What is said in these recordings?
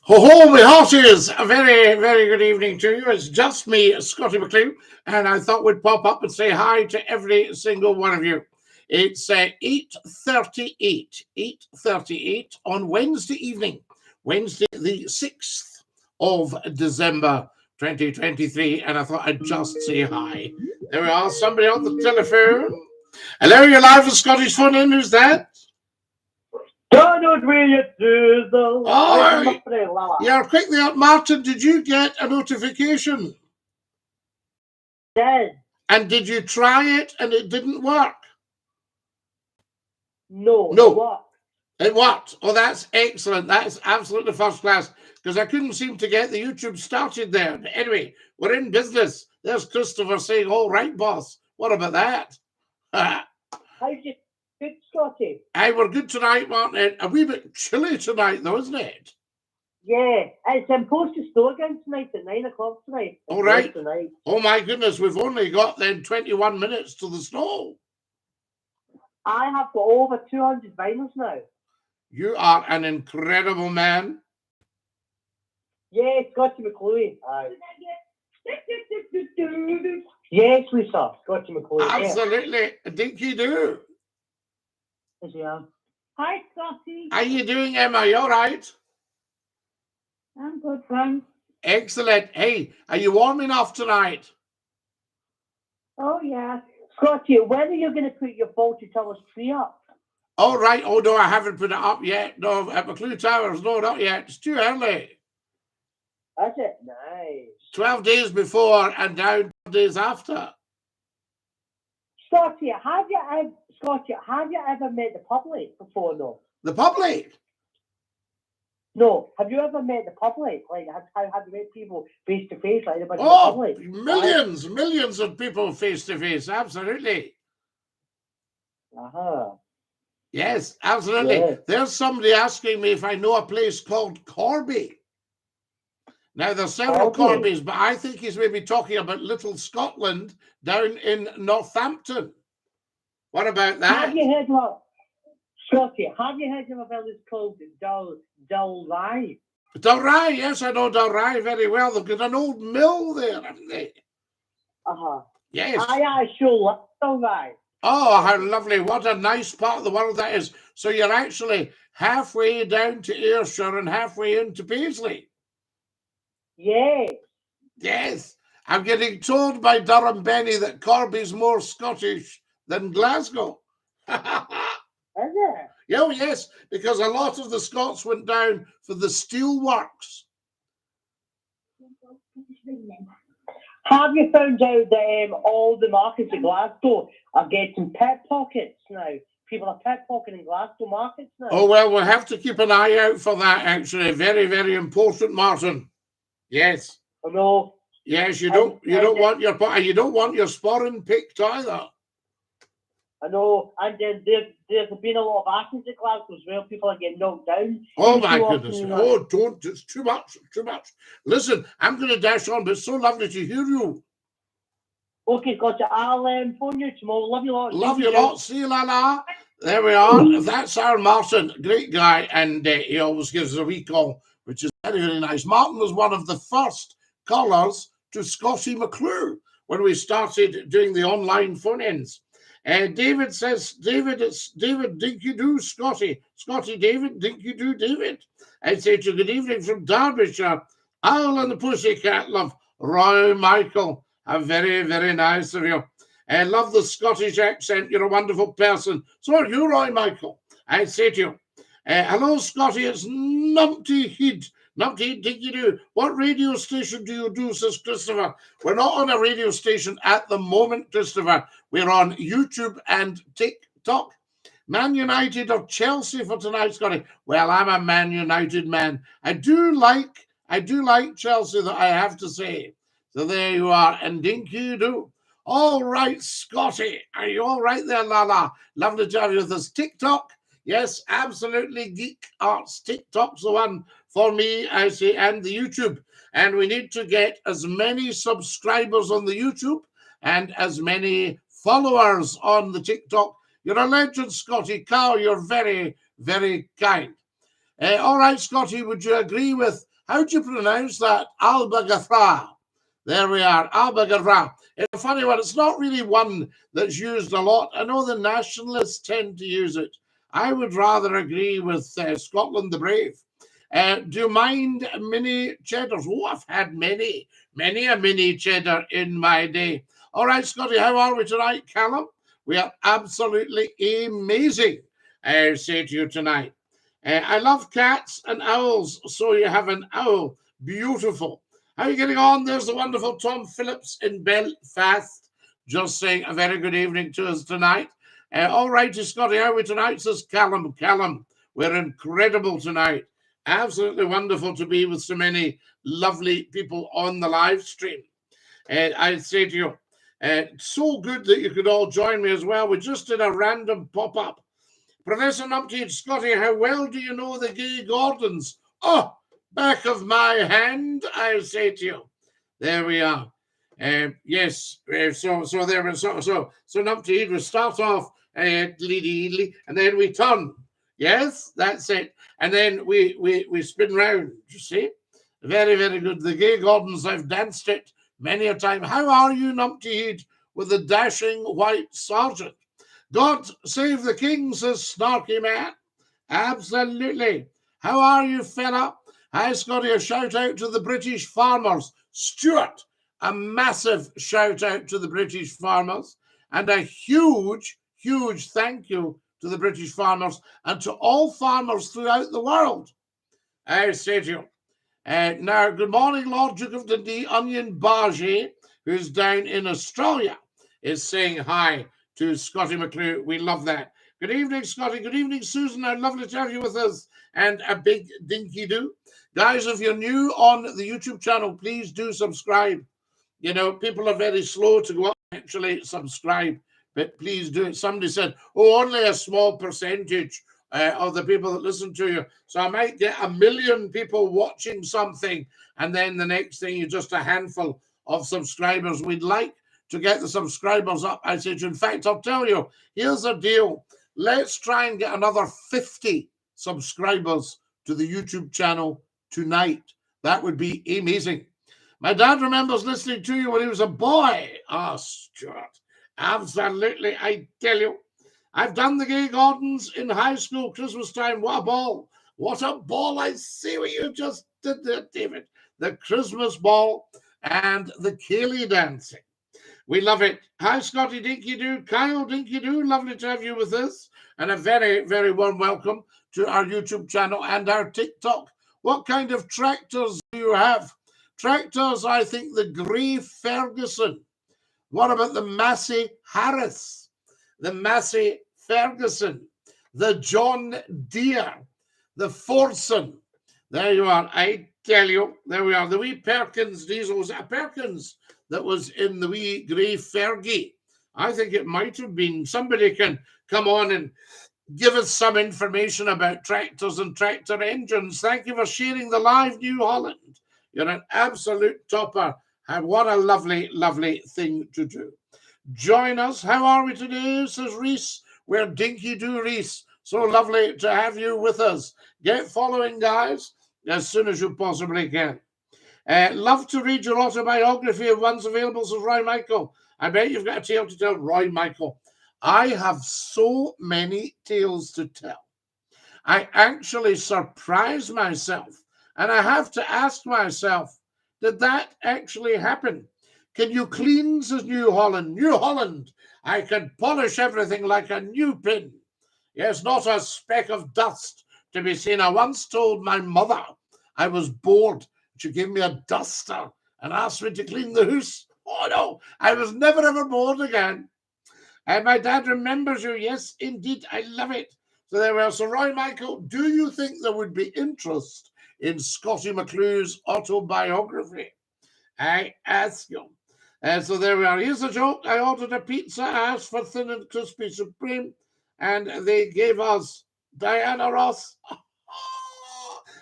Ho ho, my hearties! A very, very good evening to you. It's just me, Scottie McClue, and I thought we'd pop up and say hi to every single one of you. It's 8:38 on Wednesday evening, Wednesday the 6th of December 2023, and I thought I'd just say hi. There we are, somebody on the telephone. Hello, you're live with Scottish Phone In. Who's that? Donald Williams. Oh, you're quickly up, Martin. Did you get a notification? Yes. And did you try it and it didn't work? No. It worked. Oh, that's excellent. That's absolutely first class, because I couldn't seem to get the YouTube started there. But anyway, we're in business. There's Christopher saying, all right, boss. What about that? How's your good, Scotty? Hey, we're good tonight, Martin. A wee bit chilly tonight, though, isn't it? Yeah, it's supposed to snow again tonight at 9 o'clock tonight. All right. Tonight. Oh, my goodness. We've only got then 21 minutes to the snow. I have got over 200 vinyls now. You are an incredible man. Yeah, Scottie McClue. Yes, Lisa, Scottie McClue. Absolutely. Yeah. DINKY-DOO. Yeah. Hi, Scotty. How you doing, Emma? You all right? I'm good, thanks. Excellent. Hey, are you warm enough tonight? Oh, yeah. Scotty, when are you going to put your Faulty Towers tree up? Oh, right. Oh, no, I haven't put it up yet. No, at McClue Towers. No, not yet. It's too early. Is it? Nice. 12 days before and down 12 days after. Scotty, have you ever met the public before? No. The public? No. Have you ever met the public? Like, have you met people face to face? Like, the public? Millions of people face to face. Absolutely. Yes, absolutely. Yeah. There's somebody asking me if I know a place called Corby. Now, there's several Corbys, but I think he's maybe talking about Little Scotland down in Northampton. What about that? Have you heard of Scotty? Have you heard of a village called Dalry? Dalry, yes, I know Dalry very well. They've got an old mill there, haven't they? Yes. I actually love Dalry. Oh, how lovely. What a nice part of the world that is. So you're actually halfway down to Ayrshire and halfway into Paisley. Yes. Yes. I'm getting told by Durham Benny that Corby's more Scottish than Glasgow. Is it? Oh, yes, because a lot of the Scots went down for the steel works. Have you found out that all the markets in Glasgow are getting pickpockets now? People are pickpocketing Glasgow markets now. Oh, well, we'll have to keep an eye out for that, actually. Very, very important, Martin. Yes. I know. Yes, you don't want your sporran picked either. I know, and there's been a lot of accidents in Glasgow as well. People are getting knocked down. Oh my goodness! Oh, don't! It's too much. Too much. Listen, I'm going to dash on, but it's so lovely to hear you. Okay, gotcha. I'll phone you tomorrow. Love you a lot. Love you a lot. See you, la. There we are. That's our Martin. Great guy, and he always gives us a wee call, which is very, very nice. Martin was one of the first callers to Scottie McClue when we started doing the online phone-ins. David says, it's David, DINKY-DOO, Scottie. Scottie, David, DINKY-DOO, David. I'd say to you, good evening from Derbyshire. Owl and the Pussycat, love. Roy Michael, how very, very nice of you. I love the Scottish accent. You're a wonderful person. So are you, Roy Michael. I'd say to you, hello, Scottie, it's Numpty Heed. Numpty, DINKY-DOO. What radio station do you do, says Christopher? We're not on a radio station at the moment, Christopher. We're on YouTube and TikTok. Man United or Chelsea for tonight, Scottie? Well, I'm a Man United man. I do like Chelsea, that I have to say. So there you are, and DINKY-DOO. All right, Scottie. Are you all right there, Lala? Lovely to have you with us. TikTok. Yes, absolutely. Geek Arts TikTok's the one for me, I say, and the YouTube. And we need to get as many subscribers on the YouTube and as many followers on the TikTok. You're a legend, Scottie. Carl, you're very, very kind. All right, Scottie, would you agree with How do you pronounce that? Albagatha. There we are, Albagatha. It's a funny one. It's not really one that's used a lot. I know the nationalists tend to use it. I would rather agree with Scotland the Brave. Do you mind mini cheddars? Oh, I've had many a mini cheddar in my day. All right, Scotty, how are we tonight, Callum? We are absolutely amazing, I say to you tonight. I love cats and owls, so you have an owl. Beautiful. How are you getting on? There's the wonderful Tom Phillips in Belfast, just saying a very good evening to us tonight. All righty, Scotty, how are we tonight? Says Callum. Callum, we're incredible tonight. Absolutely wonderful to be with so many lovely people on the live stream. I'd say to you, so good that you could all join me as well. We just did a random pop-up. Professor Numpty, Scotty, how well do you know the Gay Gordons? Oh, back of my hand, I say to you. There we are. Yes, so Numpty, we start off leady, and then we turn. Yes, that's it. And then we spin round, you see? Very, very good. The Gay Gordons, I've danced it many a time. How are you, Numpty, with the dashing white sergeant? God save the king, says Snarky Man. Absolutely. How are you, fella? Hi, Scotty. A shout out to the British farmers. Stuart, a massive shout out to the British farmers. And a huge, huge thank you to the British farmers and to all farmers throughout the world. I say to you. Now, good morning, Lord Duke of Dundee. Onion Bargé, who's down in Australia, is saying hi to Scottie McClue. We love that. Good evening, Scottie. Good evening, Susan. How lovely to have you with us. And a big dinky-do. Guys, if you're new on the YouTube channel, please do subscribe. You know, people are very slow to go up and actually subscribe, but please do it. Somebody said, oh, only a small percentage of the people that listen to you. So I might get 1 million people watching something, and then the next thing you're just a handful of subscribers. We'd like to get the subscribers up. I said, in fact, I'll tell you, here's a deal. Let's try and get another 50 subscribers to the YouTube channel tonight. That would be amazing. My dad remembers listening to you when he was a boy. Oh, Stuart. Absolutely. I tell you, I've done the Gay Gordons in high school, Christmas time. What a ball. What a ball. I see what you just did there, David. The Christmas ball and the Ceilidh dancing. We love it. Hi, Scotty DINKY-DOO. Kyle DINKY-DOO, lovely to have you with us. And a very, very warm welcome to our YouTube channel and our TikTok. What kind of tractors do you have? Tractors, I think the Grey Ferguson. What about the Massey Harris? The Massey Ferguson. The John Deere. The Forson. There you are. I tell you. There we are. The wee Perkins diesel. Was it a Perkins that was in the wee Grey Fergie? I think it might have been. Somebody can come on and give us some information about tractors and tractor engines. Thank you for sharing the live, New Holland. You're an absolute topper. And what a lovely, lovely thing to do. Join us. How are we today, says Reese? We're DINKY-DOO, Reese. So lovely to have you with us. Get following, guys, as soon as you possibly can. Love to read your autobiography if one's available, says Roy Michael. I bet you've got a tale to tell, Roy Michael. I have so many tales to tell. I actually surprise myself, and I have to ask myself, did that actually happen? Can you clean, says New Holland? New Holland, I can polish everything like a new pin. Yes, not a speck of dust to be seen. I once told my mother I was bored. She gave me a duster and asked me to clean the house. Oh, no, I was never, ever bored again. And my dad remembers you. Yes, indeed. I love it. So there we are. So, Roy Michael, do you think there would be interest in Scottie McClue's autobiography? I ask you. So there we are. Here's a joke. I ordered a pizza. I asked for thin and crispy supreme, and they gave us Diana Ross.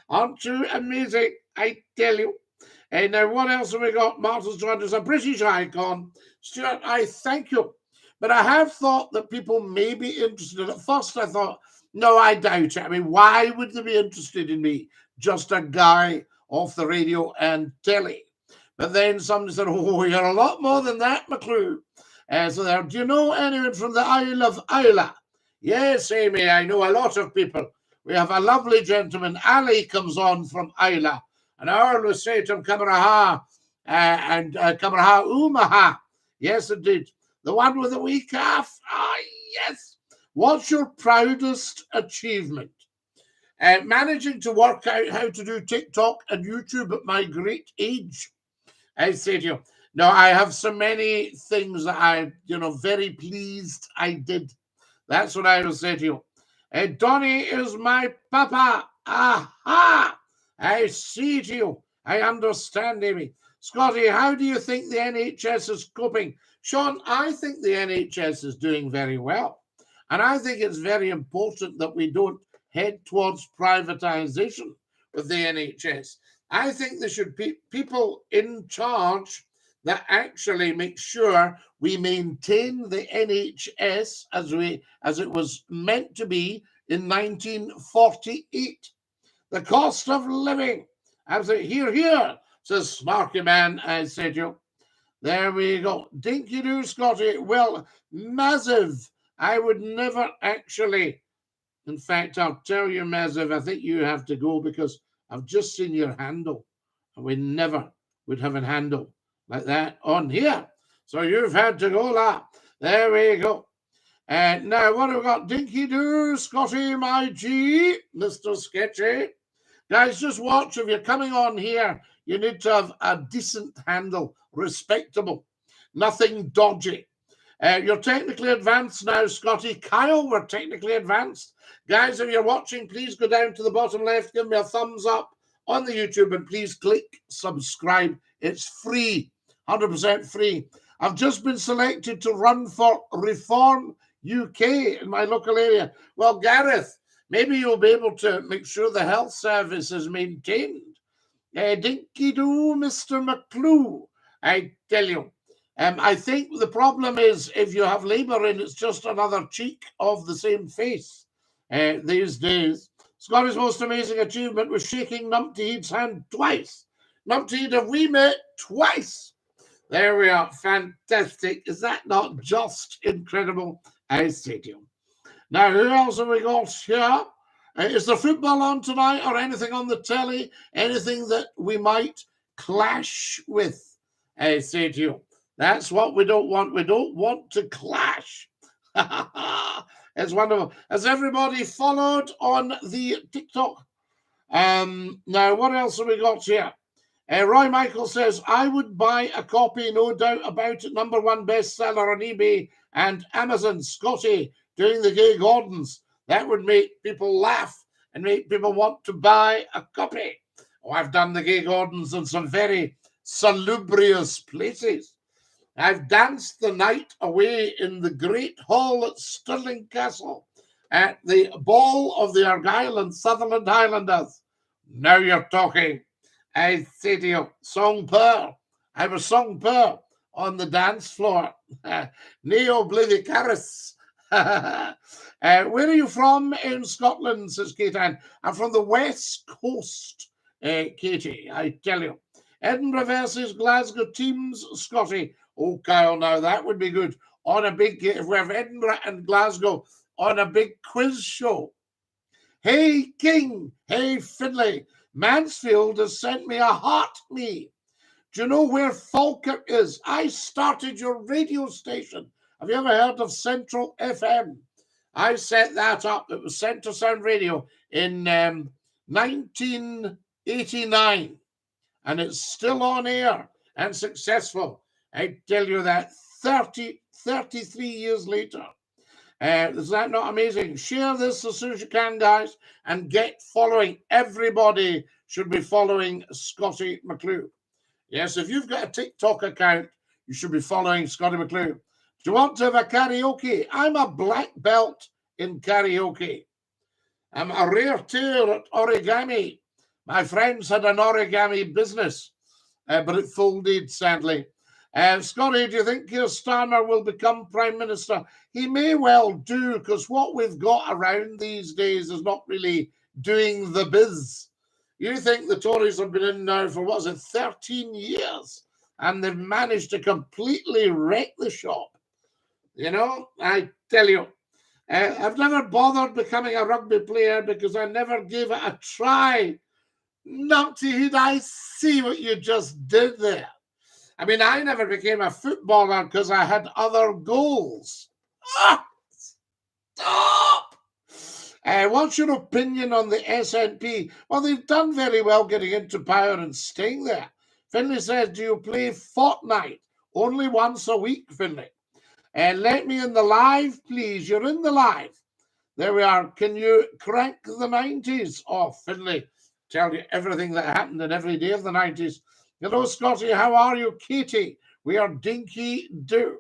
Aren't you amazing? I tell you. And now what else have we got? Martha's joined us, a British icon. Stuart, I thank you. But I have thought that people may be interested. At first I thought, no, I doubt it. I mean, why would they be interested in me? Just a guy off the radio and telly. But then somebody said, oh, you're a lot more than that, McClue. So there, do you know anyone from the Isle of Islay? Yes, Amy, I know a lot of people. We have a lovely gentleman, Ali, comes on from Islay. And I always say to him, Camaraha, and Camaraha Umaha. Yes, indeed. The one with the wee calf. Ah, yes. What's your proudest achievement? Managing to work out how to do TikTok and YouTube at my great age. I say to you, no, I have so many things that I, very pleased I did. That's what I will say to you. Donny is my papa. Aha! I see to you. I understand, Amy. Scotty, how do you think the NHS is coping? Sean, I think the NHS is doing very well. And I think it's very important that we don't head towards privatization with the NHS. I think there should be people in charge that actually make sure we maintain the NHS as it was meant to be in 1948. The cost of living. I say, here, says Snarky Man, I said to you. There we go. Dinky-Doo, Scotty. Well, massive. I would never actually. In fact, I'll tell you, Massive, I think you have to go because I've just seen your handle. And we never would have a handle like that on here. So you've had to go lah. There we go. And now what have we got? Dinky-Doo, Scotty, my G, Mr. Sketchy. Guys, just watch. If you're coming on here, you need to have a decent handle, respectable, nothing dodgy. You're technically advanced now, Scotty. Kyle, we're technically advanced. Guys, if you're watching, please go down to the bottom left, give me a thumbs up on the YouTube, and please click subscribe. It's free, 100% free. I've just been selected to run for Reform UK in my local area. Well, Gareth, maybe you'll be able to make sure the health service is maintained. Dinky-Doo, Mr. McClue, I tell you. I think the problem is if you have Labour in, it's just another cheek of the same face these days. Scotty's most amazing achievement was shaking Numpty Head's hand twice. Numpty Head, have we met twice? There we are. Fantastic. Is that not just incredible? I say to you. Now, who else have we got here? Is there football on tonight or anything on the telly? Anything that we might clash with? I say to you. That's what we don't want. We don't want to clash. It's wonderful. Has everybody followed on the TikTok? Now, what else have we got here? Roy Michael says, I would buy a copy, no doubt about it. #1 bestseller on eBay and Amazon. Scotty doing the Gay Gordons. That would make people laugh and make people want to buy a copy. Oh, I've done the Gay Gordons in some very salubrious places. I've danced the night away in the Great Hall at Stirling Castle at the ball of the Argyll and Sutherland Highlanders. Now you're talking. I say to you, song purr. I was song purr on the dance floor. Neo Blivicaris. Where are you from in Scotland, says Kate Ann? I'm from the West Coast, Katie, I tell you. Edinburgh versus Glasgow teams, Scotty. Oh, Kyle, now that would be good. On a big, if we have Edinburgh and Glasgow on a big quiz show. Hey, King. Hey, Finlay. Mansfield has sent me a heart me. Do you know where Falkirk is? I started your radio station. Have you ever heard of Central FM? I set that up. It was Centre Sound Radio in 1989. And it's still on air and successful. I tell you that 33 years later. Is that not amazing? Share this as soon as you can, guys, and get following. Everybody should be following Scottie McClue. Yes, if you've got a TikTok account, you should be following Scottie McClue. Do you want to have a karaoke? I'm a black belt in karaoke. I'm a rare tear at origami. My friends had an origami business, but it folded, sadly. Scotty, do you think Keir Starmer will become Prime Minister? He may well do, because what we've got around these days is not really doing the biz. You think the Tories have been in now for, what is it, 13 years, and they've managed to completely wreck the shop. You know, I tell you, I've never bothered becoming a rugby player because I never gave it a try. Numpty, I see what you just did there. I mean, I never became a footballer because I had other goals. Ah, stop! What's your opinion on the SNP? Well, they've done very well getting into power and staying there. Finlay says, do you play Fortnite? Only once a week, Finlay. And let me in the live, please. You're in the live. There we are. Can you crank the 90s off, Finlay? Tell you everything that happened in every day of the 90s. Hello, Scotty. How are you? Katie. We are Dinky-Doo.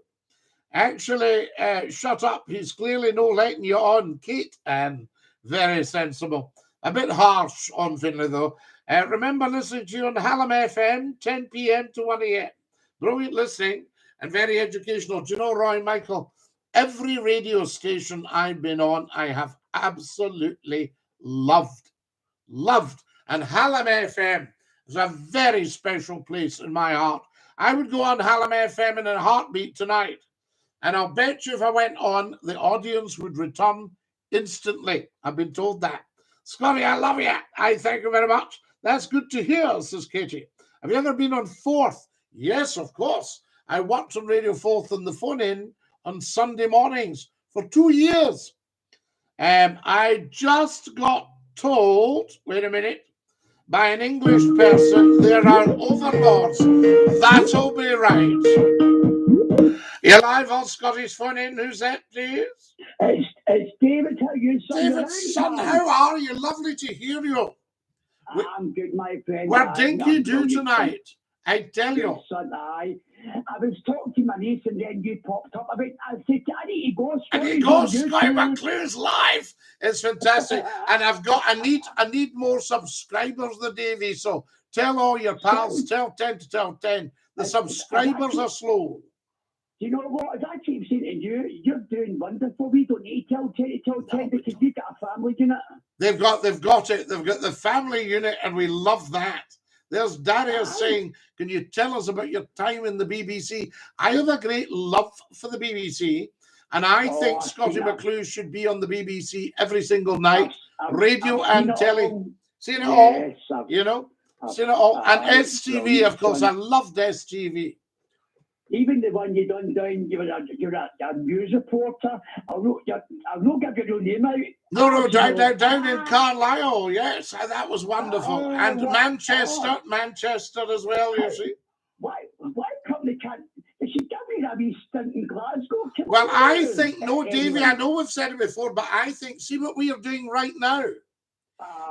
Actually, shut up. He's clearly no letting you on, Kate, and very sensible. A bit harsh on Finlay, though. Remember listening to you on Hallam FM, 10 p.m. to 1 a.m. Brilliant listening and very educational. Do you know, Roy Michael, every radio station I've been on, I have absolutely loved. And Hallam FM is a very special place in my heart. I would go on Hallam FM in a heartbeat tonight. And I'll bet you if I went on, the audience would return instantly. I've been told that. Scotty, I love you. I thank you very much. That's good to hear, says Katie. Have you ever been on Fourth? Yes, of course. I worked on Radio Fourth on the phone-in on Sunday mornings for 2 years. I just got told, wait a minute, by an English person, there are overlords. That'll be right. You're live on Scotty's phone in. Who's that, please? It's David. How you, son? David's son, how are you? Lovely to hear you. I'm good, my friend. We're Dinky-Doo tonight. I tell you. Son, I was talking to my niece and then you popped up. I said, I need to go. I need to go. Scottie McClue's live. It's fantastic. And I need more subscribers than Davey. So tell all your pals, tell 10 to tell 10. The subscribers are slow. You know what? As I keep saying to you, you're doing wonderful. We don't need to tell 10 to tell 10 because we've got a family unit. They've got it. They've got the family unit, and we love that. There's Darius saying, can you tell us about your time in the BBC? I have a great love for the BBC, and I think Scottie McClue should be on the BBC every single night, radio and telly. Seen it all, you know? Seen it all. And STV, of course. I loved STV. Even the one you done down, you're a news reporter. I'll not give your real name out. No, down in Carlisle, yes, that was wonderful. And Manchester as well, you see. Why company can't, they should give me a wee stint in Glasgow. Well, I think, no, Davey, I know we've said it before, but I think, see what we are doing right now.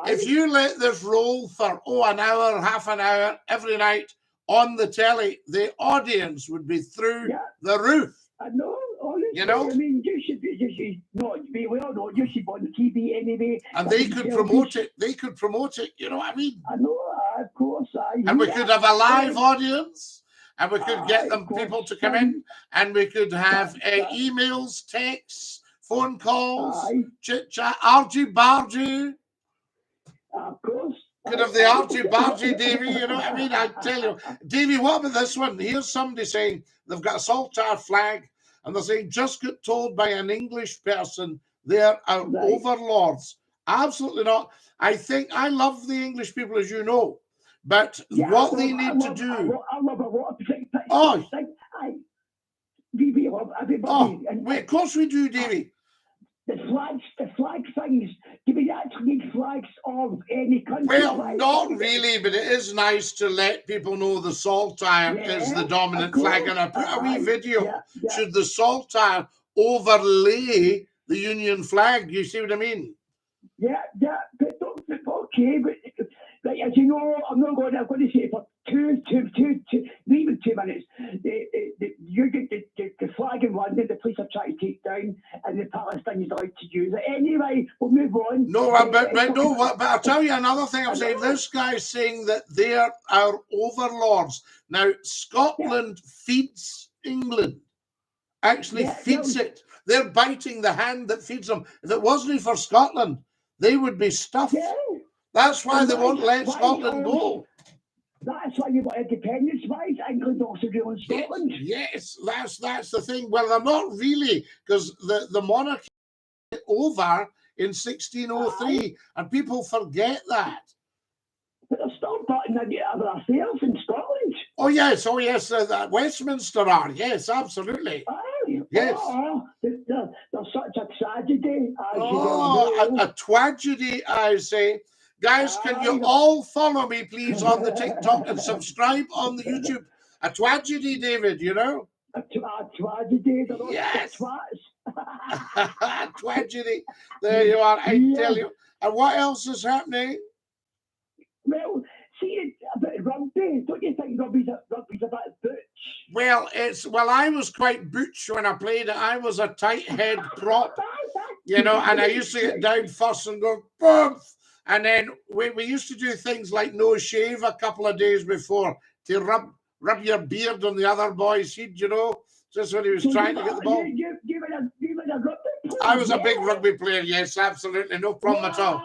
If you let this roll for, an hour, half an hour, every night, on the telly, the audience would be through the roof. I know, honestly. You know? I mean, you should be on TV anyway. And they could promote it. You know what I mean? I know, of course. And we could have a live audience, and we could get people to come in, and we could have emails, texts, phone calls, chit-chat, argy-bargy. Of course. Could have the argy-bargy, Davey, you know what I mean? I tell you. Davey, what about this one? Here's somebody saying they've got a Saltire flag, and they're saying, just got told by an English person they're our overlords. Absolutely not. I love the English people, as you know, but what they need to do... I love a lot of of course we do, Davey. The flag things, do we actually need flags of any country? Well, not really, but it is nice to let people know the Saltire is the dominant flag. And I put a wee video. Should the Saltire overlay the Union flag? You see what I mean? But okay, but as you know, I'm going to say it for even 2 minutes. The flag in London, the police are trying to take down, and the Palestinians like to use it. Anyway, we'll move on. But I'll tell you another thing. I'm saying this guy's saying that they're our overlords. Now, Scotland feeds England. Actually feeds it. They're biting the hand that feeds them. If it wasn't for Scotland, they would be stuffed. That's why they won't let Scotland go. That's why you've got independence, right? England also ruling Scotland. Yes, that's the thing. Well, they're not really, because the monarchy over in 1603, and people forget that. But they're still butting other affairs in Scotland. Oh yes, Westminster are. Yes, absolutely. Yes. There's such a tragedy. A tragedy, I say. Guys, can you all follow me, please, on the TikTok and subscribe on the YouTube? A tragedy, David, you know? A tragedy. Yes. Tragedy. There you are, I tell you. And what else is happening? Well, see, about rugby, don't you think rugby's a bit butch? Well, I was quite butch when I played it. I was a tight head prop, you know, and I used to get down first and go, boom! And then we used to do things like no shave a couple of days before to rub your beard on the other boy's head, you know, just when he was trying to get the ball. You were a rugby player? I was a big rugby player, yes, absolutely, no problem at all.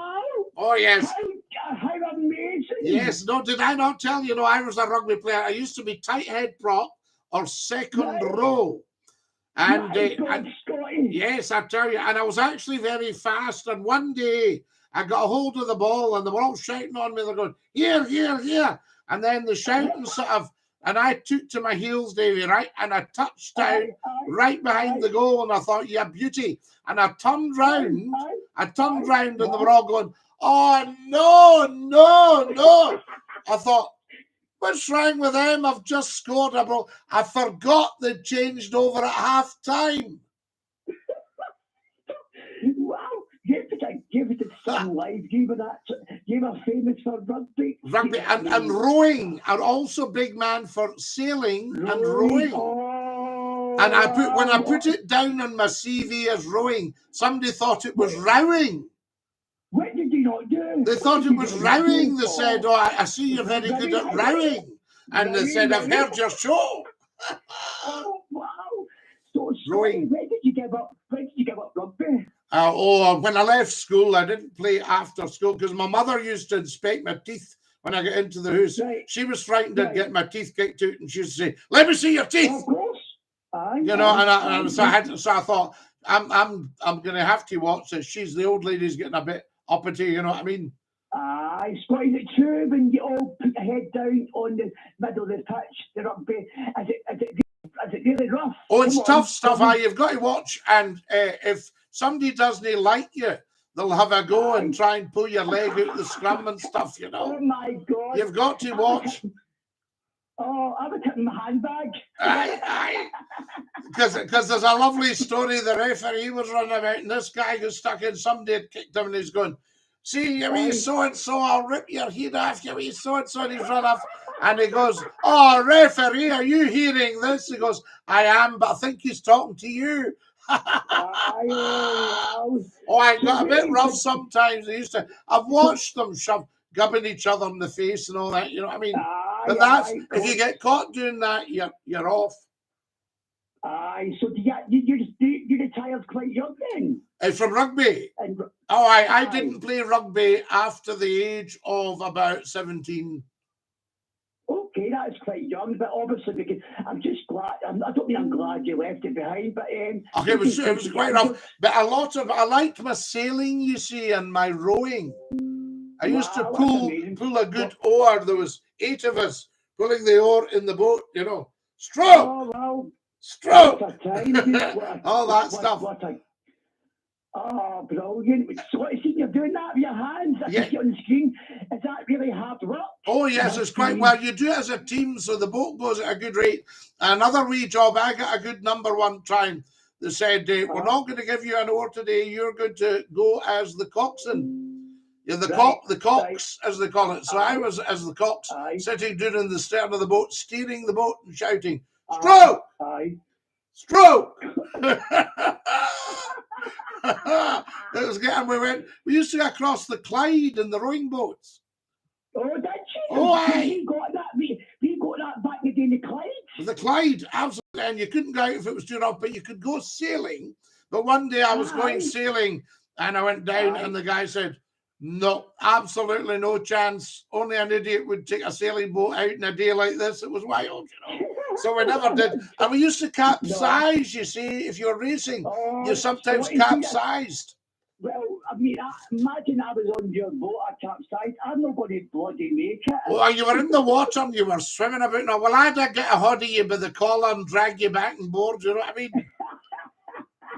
Oh, yes. How amazing. Yes, no, did I not tell you? No, I was a rugby player. I used to be tight head prop or second row. And, yes, I tell you, and I was actually very fast. And one day I got a hold of the ball and they were all shouting on me. They're going, here, here, here. And then the shouting sort of, and I took to my heels, Davy, right? And I touched down right behind the goal. And I thought, yeah, beauty. And I turned round and they were all going, oh, no, no, no. I thought, what's wrong with them? I've just scored a ball. I forgot they changed over at half time. Wow. Give it some life. You were famous for rugby. Rugby and rowing. I'm also big man for sailing and rowing. Oh, and when I put it down on my CV as rowing, somebody thought it was rowing. What did you not do? They thought it was rowing. They said, oh, I see you're very good at rowing. And they said, I've heard your show. Oh, wow. So, rowing. When did you give up rugby? When I left school, I didn't play after school because my mother used to inspect my teeth when I got into the house. Right. She was frightened I'd get my teeth kicked out, and she used to say, "Let me see your teeth." Of course. You know, so I thought, I'm going to have to watch this. She's the old lady's getting a bit uppity, you know what I mean? Scotty McClue, when you all put your head down on the middle of the pitch, the rugby, is it really rough? Oh, it's tough stuff. You've got to watch, and if somebody doesn't like you, they'll have a go and try and pull your leg out the scrum and stuff, you know. Oh my God. You've got to watch. Oh, I was taking my handbag. Because there's a lovely story. The referee was running about, and this guy got stuck in. Somebody had kicked him, and he's going, "See, you wee so-and-so, I'll rip your head off, you wee so-and-so," and he's run off. And he goes, "Oh, referee, are you hearing this?" He goes, "I am, but I think he's talking to you." I got a bit rough sometimes. I've watched them gubbing each other in the face and all that, you know what I mean? But if you get caught doing that, you're off. So you retired quite young then? From rugby? I didn't play rugby after the age of about 17. Okay, that's quite young, but obviously because I'm just glad. I don't mean I'm glad you left it behind, but okay, it was quite rough. But I liked my sailing, you see, and my rowing. I used to pull a good oar. There was 8 of us pulling the oar in the boat, you know. Stroke! Oh, wow. Stroke! All that stuff. Oh, brilliant. So I see you're doing that with your hands. I can see on the screen. Is that really hard work? Oh, yes, it's quite well. You do it as a team, so the boat goes at a good rate. Another wee job, I got a good number one time. They said, we're not going to give you an oar today. You're going to go as the coxswain. Yeah, the cox, as they call it. So I was as the cox, sitting down in the stern of the boat, steering the boat and shouting, "Stroke! Stroke!" It was getting. We used to go across the Clyde in the rowing boats. Oh, did you? Oh, aye. We got that back in the day in the Clyde. The Clyde, absolutely. And you couldn't go out if it was too rough, but you could go sailing. But one day I was going sailing and I went down and the guy said, No, absolutely no chance. Only an idiot would take a sailing boat out in a day like this. It was wild, you know. So we never did. And we used to capsize, you see, if you're racing, you sometimes capsized. Well, I mean, imagine I was on your boat, I capsized. I'm not going to bloody make it. Well, you were in the water and you were swimming about. Now, well, I'd get a hold of you by the collar and drag you back on board, you know what I mean?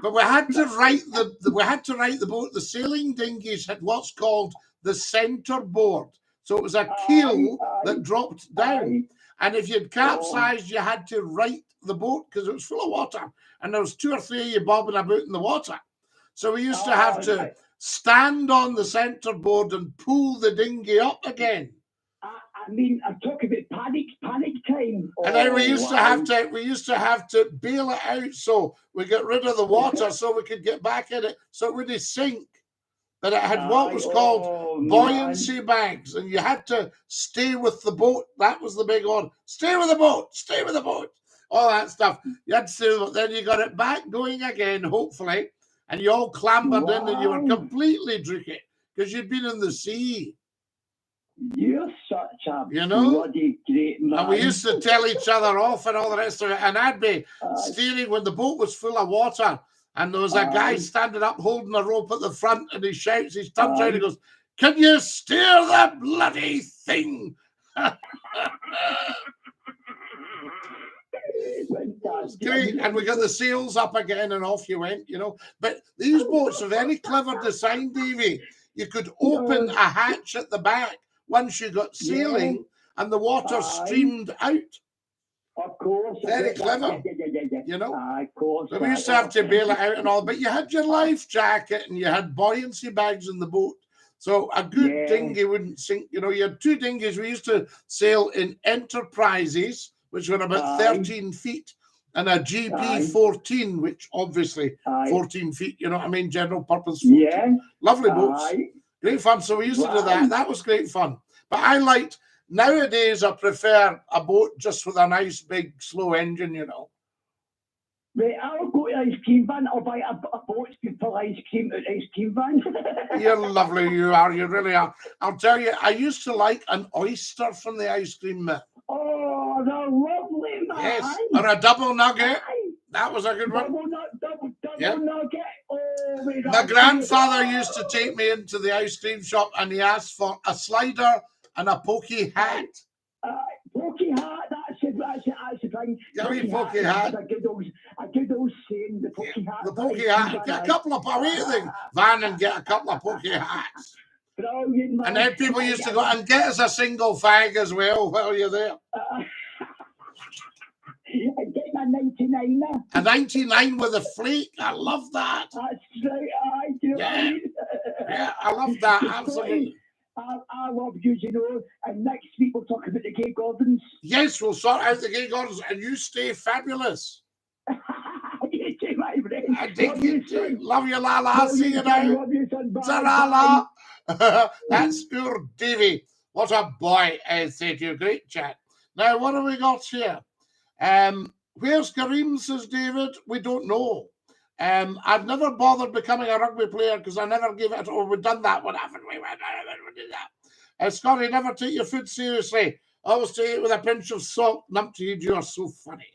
But we had to right the boat. The sailing dinghies had what's called the centre board. So it was a keel that dropped down. And if you'd capsized, you had to right the boat because it was full of water. And there was 2 or 3 of you bobbing about in the water. So we used to have to stand on the centre board and pull the dinghy up again. I mean, I'm talking about panic time. And then we used to have to bail it out so we get rid of the water so we could get back in it so it wouldn't sink. But it had what was called buoyancy bags, and you had to stay with the boat. That was the big one. Stay with the boat. Stay with the boat. All that stuff. You had to stay with the boat. Then you got it back going again, hopefully, and you all clambered in and you were completely drooked because you'd been in the sea. You're such a bloody great man. And we used to tell each other off and all the rest of it. And I'd be steering when the boat was full of water. And there was a guy standing up holding a rope at the front and he shouts, he turns around and he goes, "Can you steer the bloody thing?" It's great. And we got the sails up again and off you went, you know. But these boats are very clever design, Davey. You could open a hatch at the back once you got sailing and the water streamed out. Of course. Very clever. You know? Of course. So we used to have to bail it out and all, but you had your life jacket and you had buoyancy bags in the boat. So a good dinghy wouldn't sink. You know, you had 2 dinghies. We used to sail in Enterprises, which were about 13 feet, and a GP 14, which obviously 14 feet, you know what I mean? General purpose 14. Lovely boats. Great fun. So we used to do that. That was great fun. But I liked, nowadays I prefer a boat just with a nice big slow engine, you know. Right, I'll go to ice cream van. I'll buy a boat to pull ice cream at ice cream van. You're lovely, you are. You really are. I'll tell you, I used to like an oyster from the ice cream man. Oh, they're lovely, man. Yes, or a double nugget. That was a good one. Double nugget. Oh, my grandfather used to take me into the ice cream shop and he asked for a slider and a pokey hat. Pokey hat, that's the thing. Pokey hat. A good old saying, the pokey hat. The pokey hat. Get a couple of van and get a couple of pokey hats. Brilliant, man. And then people used to go and get us a single fag as well while you're there. Get my 99er. A 99 with a flake. I love that. That's right. I do. Yeah, I love that. Absolutely. I love you, you know. And next week we'll talk about the Gay Gordons. Yes, we'll sort out the Gay Gordons, and you stay fabulous. You too, my friend. I dig you too. Love you, Lala. See you now. Love you, son. Ta-ra. That's your Davey. What a boy, I say to you. Great chat. Now, what have we got here? Where's Kareem, says David? We don't know. I've never bothered becoming a rugby player because I never gave it. Oh, we've done that one, haven't we? We did that. Scotty, never take your food seriously. Always take it with a pinch of salt. Numpty, you are so funny.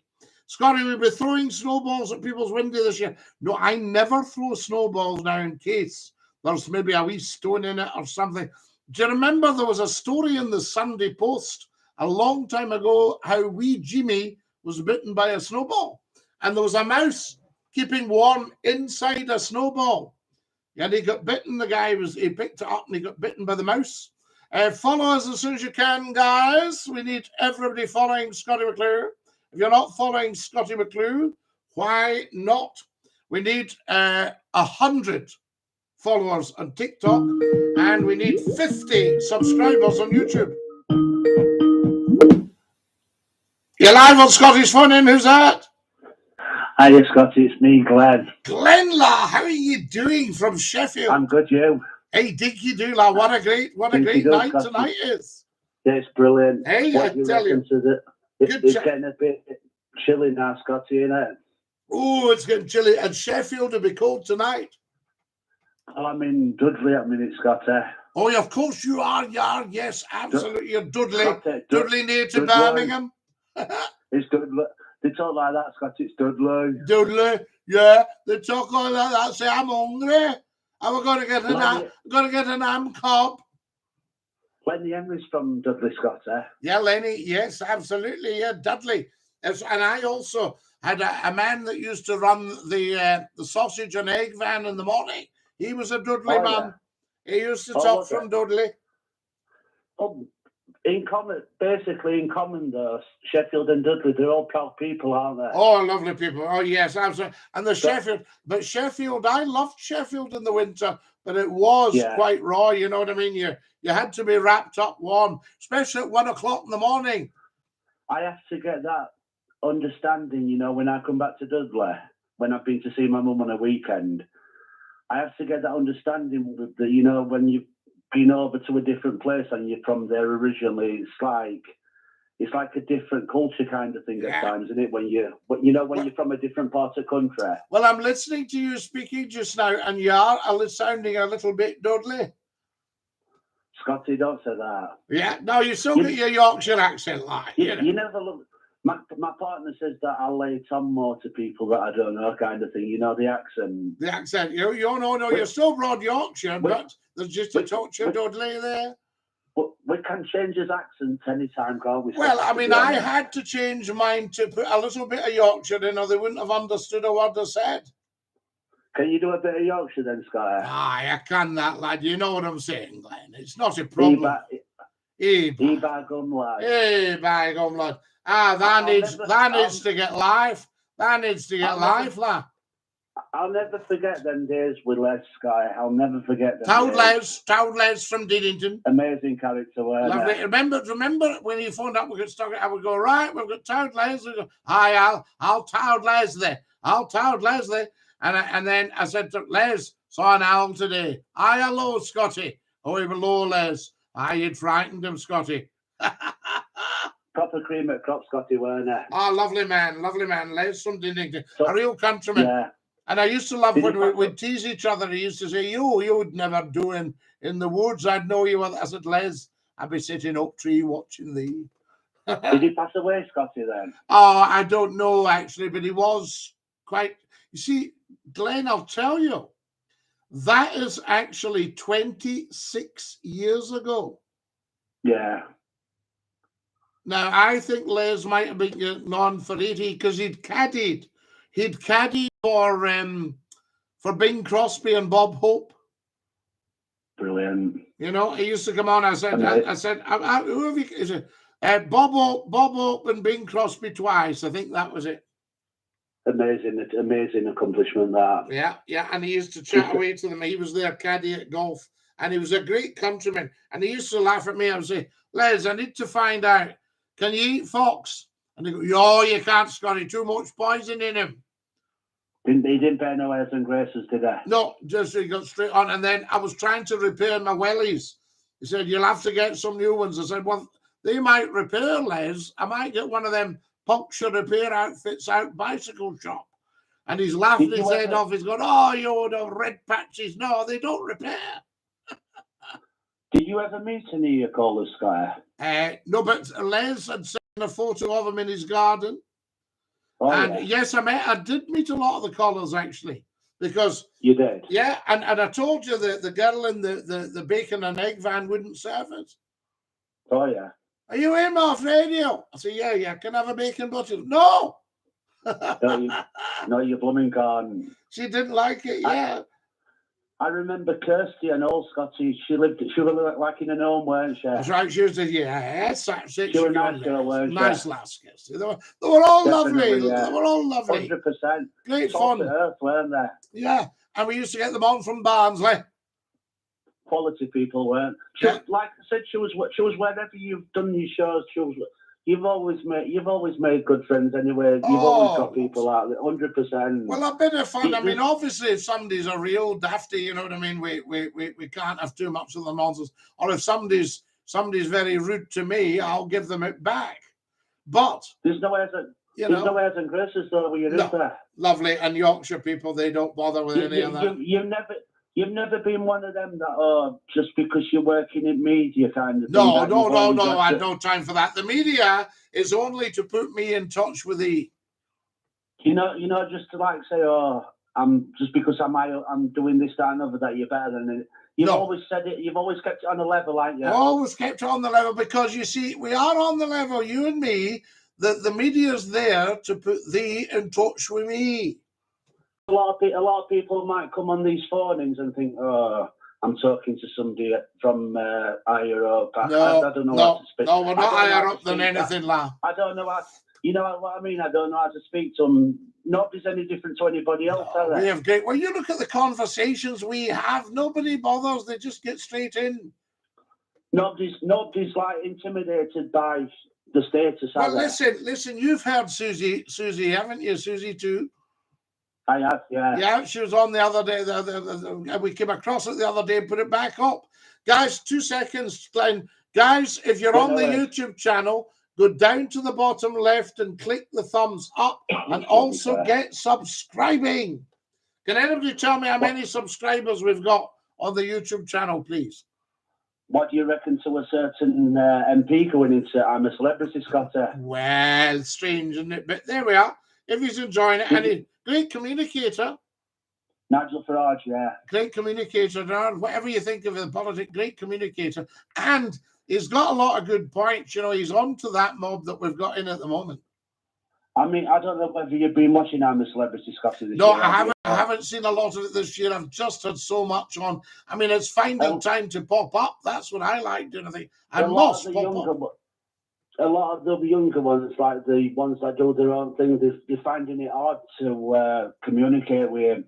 Scotty, we'll be throwing snowballs at people's window this year. No, I never throw snowballs now in case there's maybe a wee stone in it or something. Do you remember there was a story in the Sunday Post a long time ago how wee Jimmy was bitten by a snowball and there was a mouse keeping warm inside a snowball. And he got bitten. The guy he picked it up and he got bitten by the mouse. Follow us as soon as you can, guys. We need everybody following Scottie McClue. If you're not following Scottie McClue, why not? We need 100 followers on TikTok and we need 50 subscribers on YouTube. You're live on Scotty's phone in. Who's that? Hiya, Scotty. It's me, Glenn. Glenla, how are you doing from Sheffield? I'm good, you. Hey, Dinky-Doo, what a great night Scotty. tonight is. Yeah, it's brilliant. Hey, I tell you. It's getting a bit chilly now, Scotty, isn't it? Oh, it's getting chilly. And Sheffield will be cold tonight. Oh, I'm in Dudley at minute, Scotty. Oh, yeah, of course you are. You are. Yes, absolutely. You're Dudley. Scotty, Dudley near to Dudley. Birmingham. It's Dudley. They talk like that, Scott. It's Dudley. Dudley. Yeah, they talk like that. Say, I'm hungry. And we're going to get an ham cob. Lenny Henry's from Dudley, Scott, eh? Yeah, Lenny. Yes, absolutely. Yeah, Dudley. And I also had a man that used to run the sausage and egg van in the morning. He was a Dudley man. Yeah. He used to talk from Dudley. Basically in common though, Sheffield and Dudley, they're all proud people, aren't they? Oh, lovely people. Oh, yes, absolutely. And Sheffield, I loved Sheffield in the winter, but it was quite raw, you know what I mean? You had to be wrapped up warm, especially at 1 o'clock in the morning. I have to get that understanding, you know, when I come back to Dudley, when I've been to see my mum on a weekend, I have to get that understanding that, you know, when you've been over to a different place and you're from there originally, it's like a different culture kind of thing at times, isn't it? When you're from a different part of the country. Well, I'm listening to you speaking just now, and you are sounding a little bit Dudley. Scotty, don't say that. Yeah, no, you still get your Yorkshire accent, like you never look. My partner says that I lay on more to people that I don't know, kind of thing. You know, the accent. The accent. No, you're still broad Yorkshire, but there's just a touch of Dudley there. We can change his accent anytime, can't we? Well, I mean, I had to change mine to put a little bit of Yorkshire in, or they wouldn't have understood a word I said. Can you do a bit of Yorkshire then, Scott? Aye, I can that, lad. You know what I'm saying, Glenn. It's not a problem. By gum, lad. By gum, lad. That needs to get live. That needs to get live, lad. I'll never forget them days with Les, Sky. I'll never forget them. Toad Les from Diddington. Amazing character, lovely. Remember when you phoned up, we could start. I would go, right, we've got Toad Les. We go, hi, I'll Toad Leslie. I'll Toad Leslie. And then I said to Les, saw an owl today. Hi, hello, Scotty. Oh, hello, Les. You'd frightened him, Scotty. Proper cream at crop, Scotty, weren't it? Oh, lovely man. Les from Diddington. A real countryman. Yeah. And I used to love when we'd tease each other. He used to say, you would never do in the woods. I'd know you. I said, Les, I'd be sitting up tree watching thee. Did he pass away, Scotty, then? Oh, I don't know, actually, but he was quite... You see, Glenn, I'll tell you, that is actually 26 years ago. Yeah. Now, I think Les might have been getting on for 80 because he'd caddied. He'd caddied for Bing Crosby and Bob Hope. Brilliant. You know, he used to come on. I said, who have you? Is it Bob Hope and Bing Crosby twice? I think that was it. Amazing accomplishment, that. Yeah. And he used to chat away to them. He was their caddy at golf, and he was a great countryman. And he used to laugh at me. I would say, Les, I need to find out, can you eat fox? And he go, oh, you can't, Scotty, too much poison in him. He didn't bear no airs and graces, did he? No, just he got straight on. And then I was trying to repair my wellies. He said, you'll have to get some new ones. I said, well, they might repair, Les. I might get one of them puncture repair outfits out bicycle shop. And he's laughing his head off. He's going, oh, you the red patches. No, they don't repair. Did you ever meet any of your callers, Sky? No, but Les had seen a photo of him in his garden. Oh, and yes, I did meet a lot of the callers, actually, because you did. Yeah, and I told you the girl in the bacon and egg van wouldn't serve it. Oh yeah. Are you in off radio? I said, yeah. Can I have a bacon butter? No. No, you're blooming gone. She didn't like it. Yeah. I remember Kirsty and old Scotty. She lived like in an home, weren't she? That's right. She was that's it. She was a nice girl, weren't she? Nice lass, Kirsty. They were all lovely. Yeah. They were all lovely. 100%. Great fun. Earth, weren't they? Yeah, and we used to get them on from Barnsley. Quality people, weren't she? Like I said, she was wherever you've done these shows. You've always made good friends anyway. You've always got people out there, 100%. Well, a bit of fun. I mean, obviously, if somebody's a real dafty, you know what I mean, we can't have too much of the nonsense. Or if somebody's very rude to me, I'll give them it back. But there's no airs and graces though when you're in there. Lovely, and Yorkshire people, they don't bother with any of that. You've never been one of them that, just because you're working in media kind of thing. No. I have no time for that. The media is only to put me in touch with the... You know, just to like say, I'm just because I'm doing this, that, and other, that you're better than it. You've always said it. You've always kept it on a level, haven't you? Always kept it on the level, because you see, we are on the level, you and me. That the media's there to put thee in touch with me. A lot of people might come on these phone-ins and think, I'm talking to somebody from higher up. I don't know how to speak. No, we're not higher up than anything, lad. I don't know how. You know what I mean? I don't know how to speak to them. Nobody's any different to anybody else, are they? We have great. Well, you look at the conversations we have. Nobody bothers. They just get straight in. Nobody's like intimidated by the status. Well, listen. You've heard Susie, haven't you? Susie too. I have, yeah. Yeah, she was on the other day. We came across it the other day and put it back up. Guys, 2 seconds, Glenn. Guys, if you're on the YouTube channel, go down to the bottom left and click the thumbs up, and also get subscribing. Can anybody tell me how many subscribers we've got on the YouTube channel, please? What do you reckon to a certain MP going into I'm a Celebrity, Scotty? Well, strange, isn't it? But there we are. If he's enjoying it, and he's a great communicator. Nigel Farage, yeah. Great communicator, whatever you think of the politics, great communicator. And he's got a lot of good points. You know, he's on to that mob that we've got in at the moment. I mean, I don't know whether you've been watching I'm a Celebrity, Scotty, this year. I haven't seen a lot of it this year. I've just had so much on. I mean, it's finding time to pop up. That's what I like doing. I think I must pop up. A lot of the younger ones, like the ones that do their own thing, they're finding it hard to communicate with him.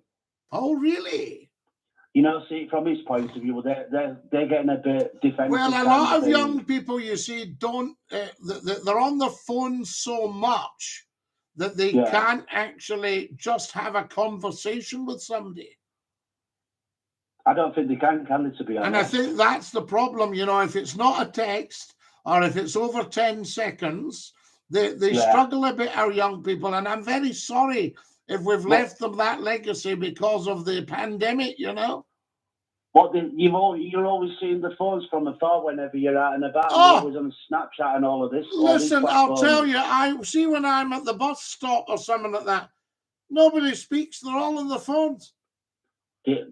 Oh, really? You know, see, from his point of view, they're getting a bit defensive. Well, a lot of young people, you see, don't they're on the phone so much that they can't actually just have a conversation with somebody. I don't think they can they, to be honest? And I think that's the problem. You know, if it's not a text or if it's over 10 seconds, they struggle a bit, our young people. And I'm very sorry if we've left them that legacy because of the pandemic, you know. What you're always seeing the phones from afar whenever you're out and about. You're always on Snapchat and all of this. Listen, I'll tell you, I see when I'm at the bus stop or something like that, nobody speaks. They're all on the phones.